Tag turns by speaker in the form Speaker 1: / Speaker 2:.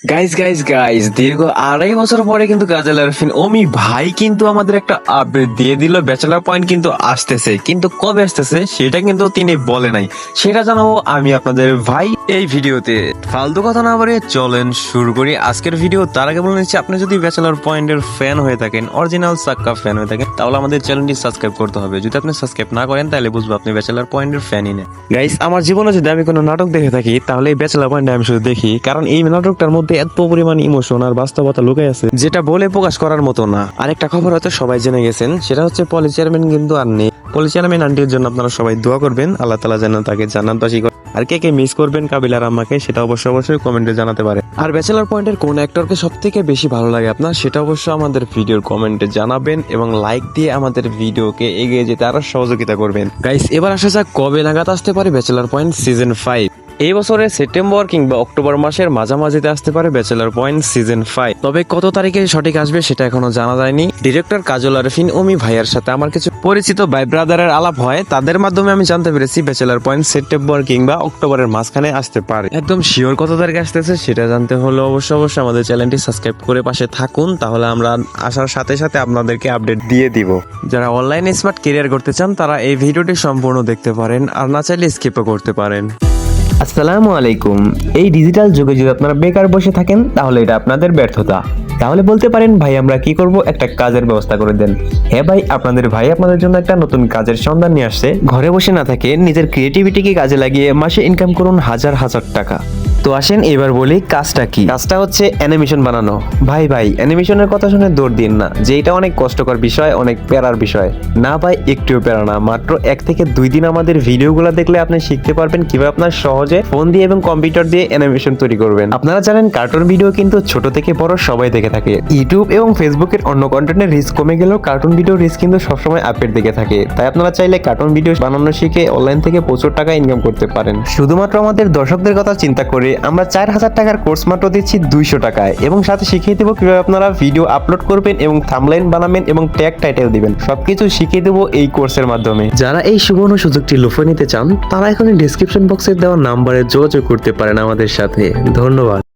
Speaker 1: Guys দীর্ঘ 2.5 বছর পরে কিন্তু কাজল আরফিন অমি ভাই কিন্তু আমাদের একটা আপডেট দিয়ে দিল। ব্যাচেলার পয়েন্ট কিন্তু আসতেছে, কিন্তু কবে আসতেছে সেটা কিন্তু তিনি বলে নাই, সেটা জানাবো আমি আপনাদের ভাই এই ভিডিওতে। ফালতু কথা না বলে চলেন শুরু করি আজকের ভিডিও। তার আগে বলে নিচ্ছি, আপনি যদি ব্যাচেলার পয়েন্টের ফ্যান হয়ে থাকেন, অরিজিনাল সাক্কা ফ্যান হয়ে থাকেন, তাহলে আমাদের চ্যানেলটি সাবস্ক্রাইব করতে হবে। যদি আপনি সাবস্ক্রাইব না করেন তাহলে বুঝবো আপনি ব্যাচেলার পয়েন্টের ফ্যানই না। গাইস, আমার জীবনে যদি আমি কোনো নাটক দেখে থাকি তাহলে এই ব্যাচেলার পয়েন্ট আমি শুধু দেখি, কারণ এই নাটকটার মধ্যে এত পরিমাণ ইমোশন আর বাস্তবতা লুকাই আছে যেটা বলে প্রকাশ করার মতো না। আরেকটা খবর হয়তো সবাই জেনে গেছেন, সেটা হচ্ছে পলি চেয়ারম্যান কিন্তু আর নেই। পলি চেয়ারম্যান আন্টির জন্য আপনারা সবাই দোয়া করবেন, আল্লাহ তাআলা যেন তাকে জান্নাতবাসী করে। আর কে কে মিস করবেন কাবিলার আম্মাকে সেটা অবশ্যই কমেন্টে জানাতে পারে। আর ব্যাচেলার পয়েন্টের কোন অ্যাক্টরকে সব থেকে বেশি ভালো লাগে আপনার, সেটা অবশ্যই আমাদের ভিডিওর কমেন্টে জানাবেন এবং লাইক দিয়ে আমাদের ভিডিওকে এগিয়ে যেতে আরো সহযোগিতা করবেন। গাইস, এবার আসা যাক কবে নাগাদ আসতে পারে ব্যাচেলার পয়েন্ট সিজন 5। এই বছরের সেপ্টেম্বর কিংবা অক্টোবর মাসের মাঝামাঝিতে আসতে পারে ব্যাচেলার পয়েন্ট সিজন 5। তবে কত তারিখে সঠিক আসবে সেটা এখনো জানা যায়নি। ডিরেক্টর কাজল আরফিন অমি ভাইয়ার সাথে আমার কিছু পরিচিত ভাই ব্রাদারের আলাপ হয়, তাদের মাধ্যমে আমি জানতে পেরেছি ব্যাচেলার পয়েন্ট সেপ্টেম্বর কিংবা অক্টোবরের মাঝখানে আসতে পারে। একদম শিওর কত তারিখে আসতেছে সেটা জানতে হলে অবশ্যই আমাদের চ্যানেলটি সাবস্ক্রাইব করে পাশে থাকুন, তাহলে আমরা আসার সাথে সাথে আপনাদেরকে আপডেট দিয়ে দিব। যারা অনলাইনে স্মার্ট কেরিয়ার করতে চান তারা এই ভিডিওটি সম্পূর্ণ দেখতে পারেন, আর না চাইলে স্কিপও করতে পারেন।
Speaker 2: আসসালামু আলাইকুম। এই ডিজিটাল যুগে যদি আপনারা বেকার বসে থাকেন তাহলে এটা আপনাদের ব্যর্থতা। তাহলে বলতে পারেন, ভাই আমরা কি করব, একটা কাজের ব্যবস্থা করে দেন। হ্যাঁ ভাই, আপনাদের ভাই আপনাদের জন্য একটা নতুন কাজের সন্ধান নিয়ে আসছে। ঘরে বসে না থাকে নিজের ক্রিয়েটিভিটিকে কাজে লাগিয়ে মাসে ইনকাম করুন হাজার হাজার টাকা। তো আসেন এবার বলি কাজটা কি। কাজটা হচ্ছে অ্যানিমেশন বানানো। ভাই অ্যানিমেশনের কথা শুনে দৌড় দিন না যে এটা অনেক কষ্টকর বিষয়, অনেক প্যারার বিষয়। না ভাই, একটুও প্যারা না। মাত্র 1 থেকে 2 দিন আমাদের ভিডিওগুলো দেখলে আপনি শিখতে পারবেন কিভাবে আপনার সহজে ফোন দিয়ে এবং কম্পিউটার দিয়ে অ্যানিমেশন তৈরি করবেন। আপনারা জানেন কার্টুন ভিডিও কিন্তু ছোট থেকে বড় সবাই দেখে থাকে। ইউটিউব এবং ফেসবুকের অন্য কন্টেন্টের রিস্ক কমে গেলেও কার্টুন ভিডিও রিস্ক কিন্তু সবসময় আপের দিকে থাকে। তাই আপনারা চাইলে কার্টুন ভিডিও বানানো শিখে অনলাইন থেকে প্রচুর টাকা ইনকাম করতে পারেন। শুধুমাত্র আমাদের দর্শকদের কথা চিন্তা করে আমরা 4000 টাকার কোর্স মাত্র দিচ্ছি 200 টাকায়, এবং সাথে শিখিয়ে দেবো কিভাবে আপনারা ভিডিও আপলোড করবেন এবং থাম্বনেইল বানাবেন এবং ট্যাগ টাইটেল দিবেন। সবকিছু শিখিয়ে দেবো এই কোর্সের মাধ্যমে। যারা এই সুবর্ণ সুযোগটি লুফে নিতে চান তারা এখন ডেসক্রিপশন বক্সে দেওয়া নাম্বারে যোগাযোগ করতে পারেন আমাদের সাথে। ধন্যবাদ।